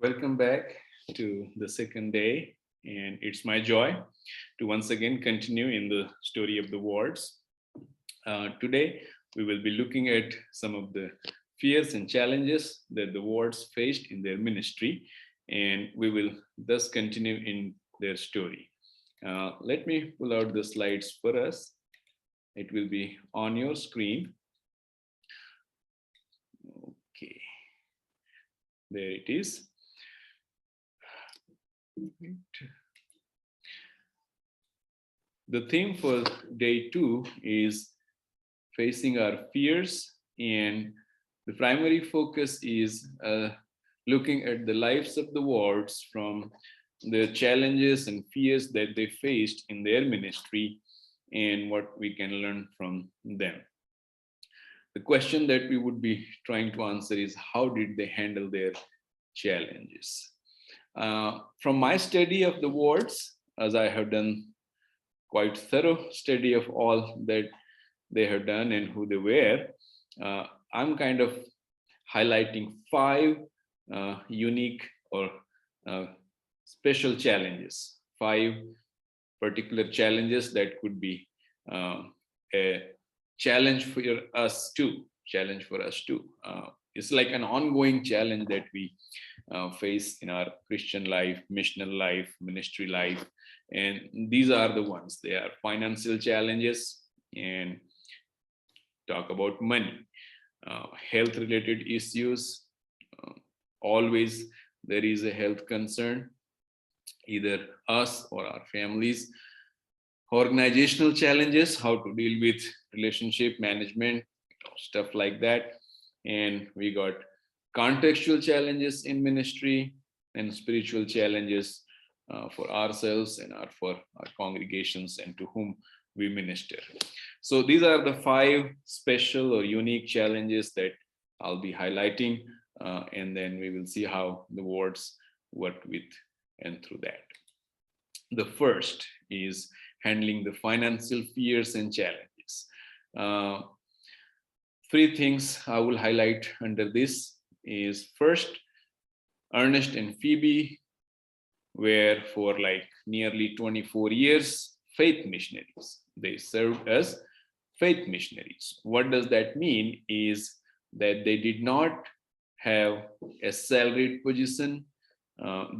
Welcome back to the second day, and it's my joy to once again continue in the story of the wards. Today, we will be looking at some of the fears and challenges that the wards faced in their ministry, and we will thus continue in their story. Let me pull out the slides for us. It will be on your screen. Okay, there it is. The theme for day 2 is facing our fears, and the primary focus is looking at the lives of the wards from the challenges and fears that they faced in their ministry and what we can learn from them. The question that we would be trying to answer is, how did they handle their challenges? From my study of the wards, as I have done quite thorough study of all that they have done and who they were, I'm kind of highlighting 5 unique or special challenges, 5 particular challenges that could be a challenge for us too. It's like an ongoing challenge that we face in our Christian life, missional life, ministry life. And these are the ones. They are financial challenges, and talk about money, health related issues. Always there is a health concern, either us or our families. Organizational challenges, how to deal with relationship management, stuff like that. And we got contextual challenges in ministry and spiritual challenges for ourselves and for our congregations and to whom we minister. So these are the 5 special or unique challenges that I'll be highlighting, and then we will see how the wards work with and through that. The first is handling the financial fears and challenges. 3 things I will highlight under this is, first, Ernest and Phebe were for like nearly 24 years faith missionaries. They served as faith missionaries. What does that mean is that they did not have a salaried position.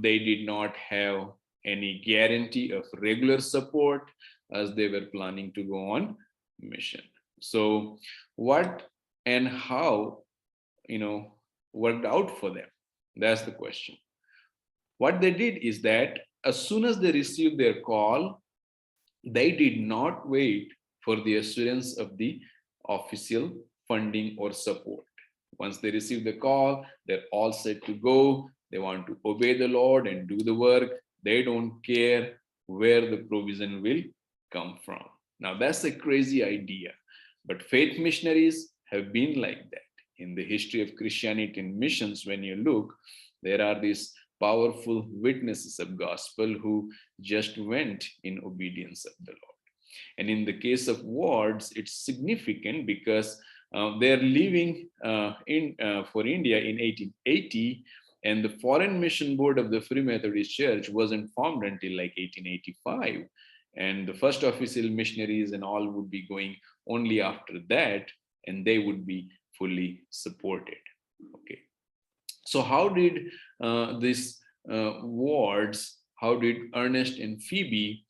They did not have any guarantee of regular support as they were planning to go on mission. So what and how, worked out for them? That's the question. What they did is that as soon as they received their call, they did not wait for the assurance of the official funding or support. Once they receive the call, they're all set to go. They want to obey the Lord and do the work. They don't care where the provision will come from. Now, that's a crazy idea, but faith missionaries have been like that. In the history of Christianity and missions, when you look, there are these powerful witnesses of gospel who just went in obedience of the Lord. And in the case of wards, it's significant because they're leaving for India in 1880, and the Foreign Mission Board of the Free Methodist Church wasn't formed until like 1885. And the first official missionaries and all would be going only after that, and they would be fully supported. Okay. So how did these wards, how did Ernest and Phebe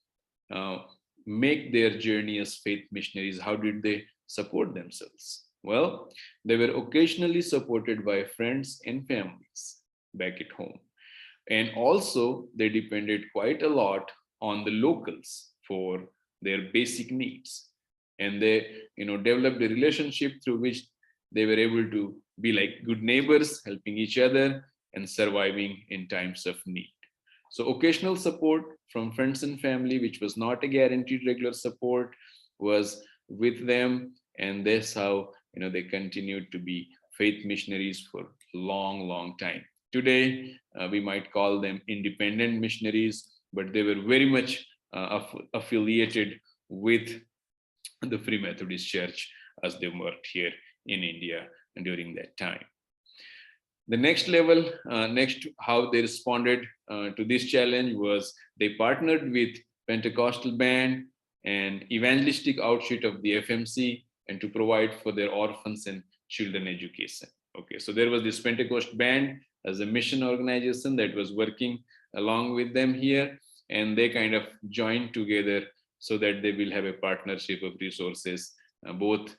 make their journey as faith missionaries? How did they support themselves? Well, they were occasionally supported by friends and families back at home. And also they depended quite a lot on the locals for their basic needs. And they, developed a relationship through which they were able to be like good neighbors, helping each other and surviving in times of need. So occasional support from friends and family, which was not a guaranteed regular support, was with them. And that's how, they continued to be faith missionaries for a long, long time. Today, we might call them independent missionaries, but they were very much affiliated with the Free Methodist Church as they worked here in India during that time. The next level, next how they responded to this challenge was they partnered with Pentecostal band and evangelistic outfit of the FMC and to provide for their orphans and children education. Okay, so there was this Pentecost band as a mission organization that was working along with them here, and they kind of joined together so that they will have a partnership of resources, both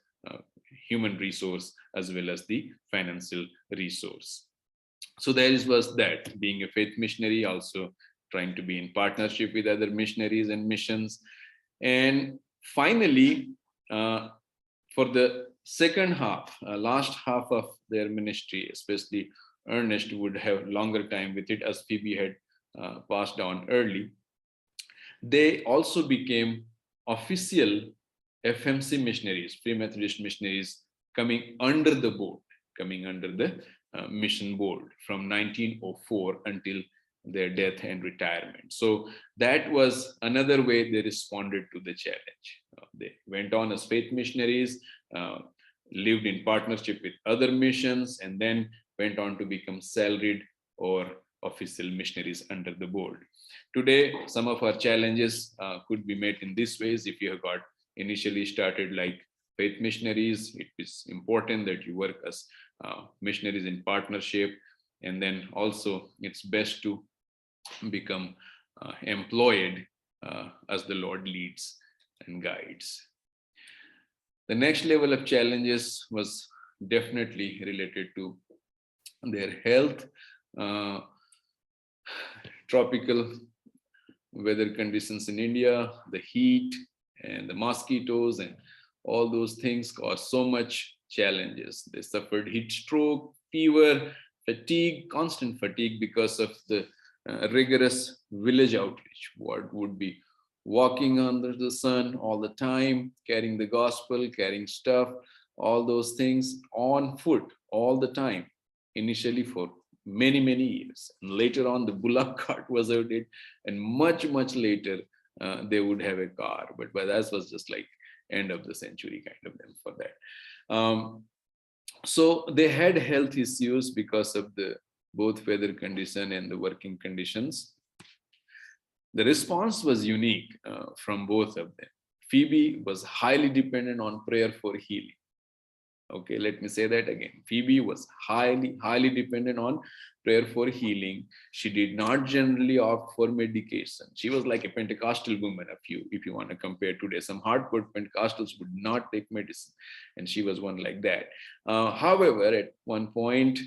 human resource as well as the financial resource. So there was that, being a faith missionary, also trying to be in partnership with other missionaries and missions. And finally, for the second half, last half of their ministry, especially Ernest would have longer time with it as Phebe had passed on early. They also became official FMC missionaries, Free Methodist missionaries, coming under the board, coming under the mission board from 1904 until their death and retirement. So that was another way they responded to the challenge. They went on as faith missionaries, lived in partnership with other missions, and then went on to become salaried or official missionaries under the board. Today, some of our challenges could be met in this ways. If you have got initially started like faith missionaries, it is important that you work as missionaries in partnership, and then also it's best to become employed as the Lord leads and guides. The next level of challenges was definitely related to their health. Tropical weather conditions in India, the heat and the mosquitoes and all those things caused so much challenges. They suffered heat stroke, fever, fatigue, constant fatigue because of the rigorous village outreach. What would be walking under the sun all the time, carrying the gospel, carrying stuff, all those things on foot all the time, initially for many, many years. And later on, the bullock cart was added, and much, much later, they would have a car. But that was just like end of the century kind of them for that. So they had health issues because of the both weather condition and the working conditions. The response was unique from both of them. Phebe was highly dependent on prayer for healing. Okay, let me say that again. Phebe was highly dependent on prayer for healing. She did not generally opt for medication. She was like a Pentecostal woman, if you want to compare today. Some hardcore Pentecostals would not take medicine, and she was one like that. However, at one point,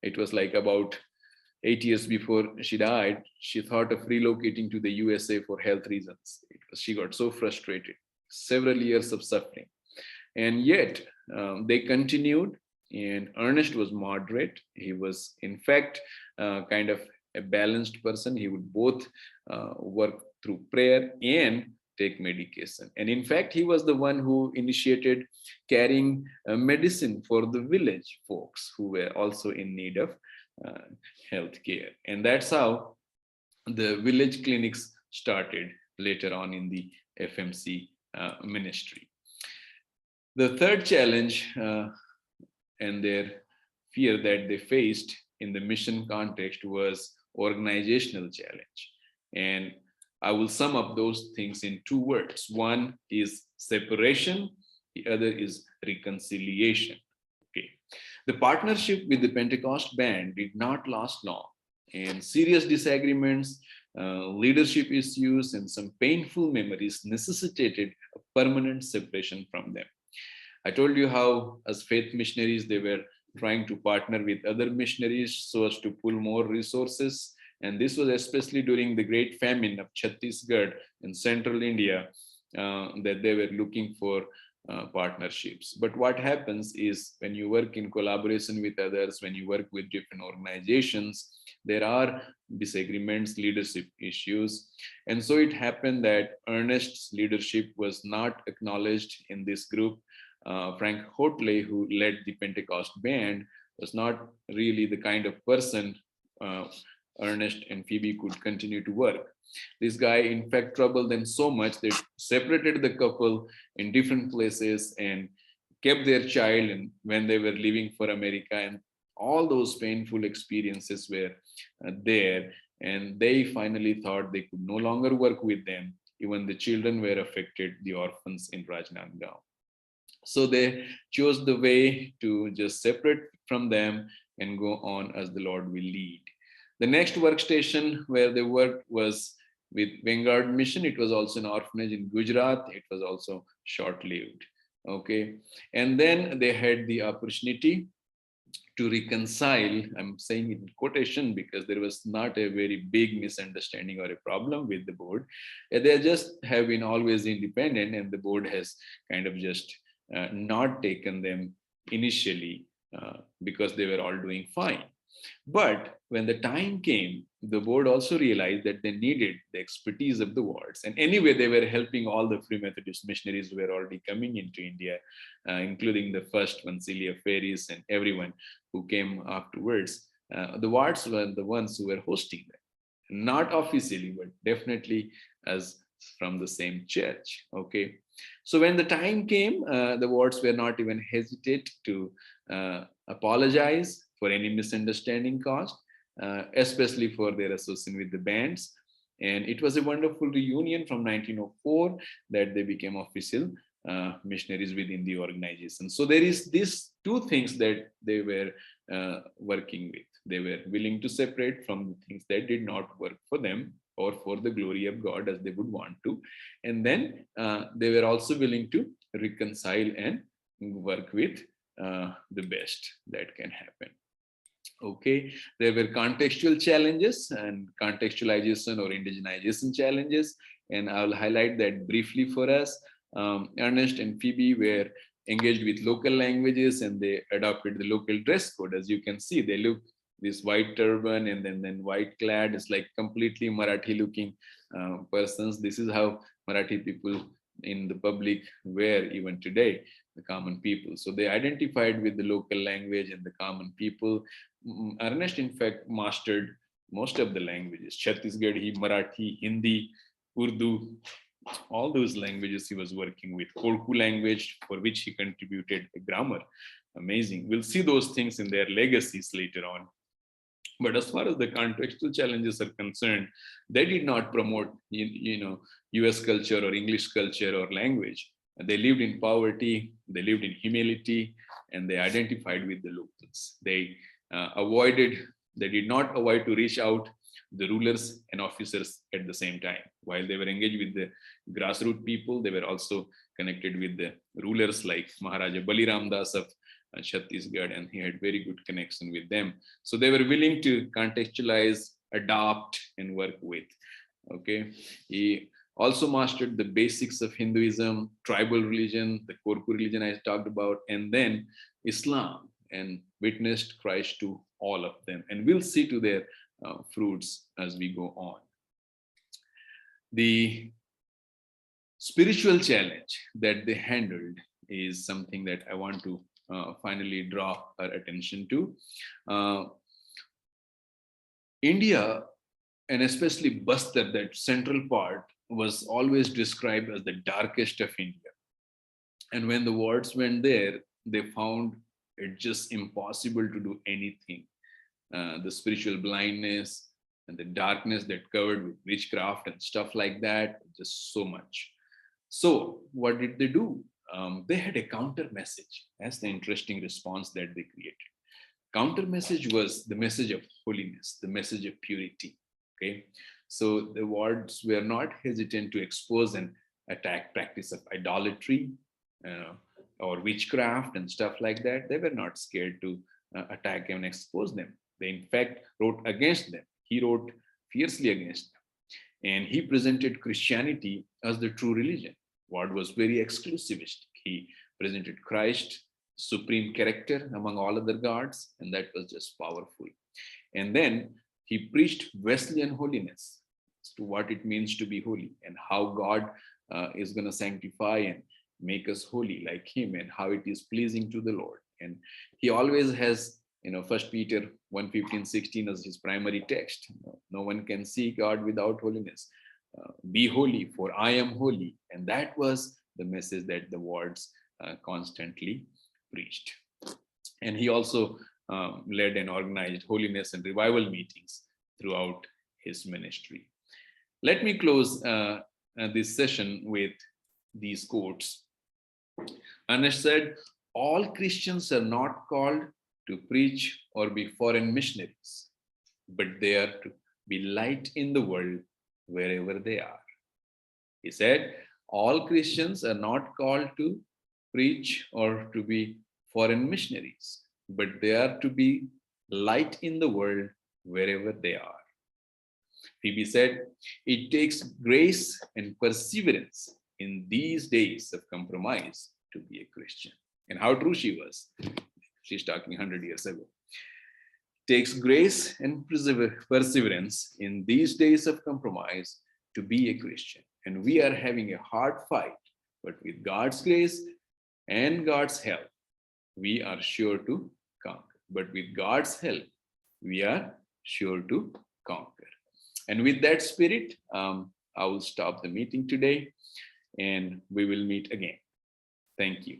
it was like about 8 years before she died, she thought of relocating to the USA for health reasons. She got so frustrated, several years of suffering. And yet they continued, and Ernest was moderate. He was, in fact, kind of a balanced person. He would both work through prayer and take medication. And in fact, he was the one who initiated carrying medicine for the village folks who were also in need of health care. And that's how the village clinics started later on in the FMC ministry. The third challenge and their fear that they faced in the mission context was organizational challenge. And I will sum up those things in two words. One is separation, the other is reconciliation. Okay. The partnership with the Pentecost band did not last long, and serious disagreements, leadership issues, and some painful memories necessitated a permanent separation from them. I told you how, as faith missionaries, they were trying to partner with other missionaries so as to pull more resources. And this was especially during the great famine of Chhattisgarh in central India that they were looking for partnerships. But what happens is when you work in collaboration with others, when you work with different organizations, there are disagreements, leadership issues. And so it happened that Ernest's leadership was not acknowledged in this group. Frank Hotley, who led the Pentecost band, was not really the kind of person Ernest and Phebe could continue to work. This guy, in fact, troubled them so much they separated the couple in different places and kept their child and when they were leaving for America. And all those painful experiences were there, and they finally thought they could no longer work with them. Even the children were affected, the orphans in Rajnandgaon. So they chose the way to just separate from them and go on as the Lord will lead. The next workstation where they worked was with Vanguard Mission. It was also an orphanage in Gujarat. It was also short-lived. Okay. And then they had the opportunity to reconcile. I'm saying in quotation because there was not a very big misunderstanding or a problem with the board. They just have been always independent, and the board has kind of just not taken them initially because they were all doing fine. But when the time came, the board also realized that they needed the expertise of the wards. And anyway, they were helping all the Free Methodist missionaries who were already coming into India, including the first one, Celia Ferris, and everyone who came afterwards. The wards were the ones who were hosting them, not officially, but definitely as from the same church. Okay. So when the time came, the wards were not even hesitate to apologize for any misunderstanding caused, especially for their association with the bands. And it was a wonderful reunion from 1904 that they became official missionaries within the organization. So there is these two things that they were working with. They were willing to separate from the things that did not work for them or for the glory of God as they would want to. And then they were also willing to reconcile and work with the best that can happen. Okay, there were contextual challenges and contextualization or indigenization challenges, and I'll highlight that briefly for us. Ernest and Phebe were engaged with local languages, and they adopted the local dress code. As you can see, they look this white turban and then white clad. It's like completely Marathi looking persons. This is how Marathi people in the public wear even today, the common people. So they identified with the local language and the common people. Ernest, in fact, mastered most of the languages: Chhattisgarhi, Marathi, Hindi, Urdu, all those languages he was working with. Kodku language, for which he contributed a grammar. Amazing. We'll see those things in their legacies later on. But as far as the contextual challenges are concerned, they did not promote, US culture or English culture or language. They lived in poverty, they lived in humility, and they identified with the locals. They did not avoid to reach out the rulers and officers at the same time. While they were engaged with the grassroots people, they were also connected with the rulers like Maharaja Baliram Das of Chhattisgarh, and he had very good connection with them. So they were willing to contextualize, adopt, and work with. Okay. He also mastered the basics of Hinduism, tribal religion, the Korku religion I talked about, and then Islam, and witnessed Christ to all of them. And we'll see to their fruits as we go on. The spiritual challenge that they handled is something that I want to finally draw our attention to. India, and especially Bastar, that central part, was always described as the darkest of India. And when the wards went there, they found it just impossible to do anything. The spiritual blindness and the darkness that covered with witchcraft and stuff like that, just so much. So what did they do? They had a counter message. That's the interesting response that they created. Counter message was the message of holiness, the message of purity. Okay, so the wards were not hesitant to expose and attack practice of idolatry or witchcraft and stuff like that. They were not scared to attack and expose them. They in fact wrote against them. He wrote fiercely against them, and he presented Christianity as the true religion. Ward was very exclusivist. He presented Christ, supreme character among all other gods, and that was just powerful. And then he preached Wesleyan holiness, as to what it means to be holy and how God is going to sanctify and make us holy like him, and how it is pleasing to the Lord. And he always has, 1 Peter 1:15-16 as his primary text. No one can see God without holiness. Be holy, for I am holy. And that was the message that the wards constantly preached. And he also led and organized holiness and revival meetings throughout his ministry. Let me close this session with these quotes. Ernest said, all Christians are not called to preach or be foreign missionaries, but they are to be light in the world wherever they are. He said, all Christians are not called to preach or to be foreign missionaries, but they are to be light in the world wherever they are. Phebe said, it takes grace and perseverance in these days of compromise to be a Christian. And how true she was. She's talking 100 years ago. It takes grace and perseverance in these days of compromise to be a Christian. And we are having a hard fight, but with God's grace and God's help, we are sure to conquer. But with God's help, we are sure to conquer. And with that spirit, I will stop the meeting today and we will meet again. Thank you.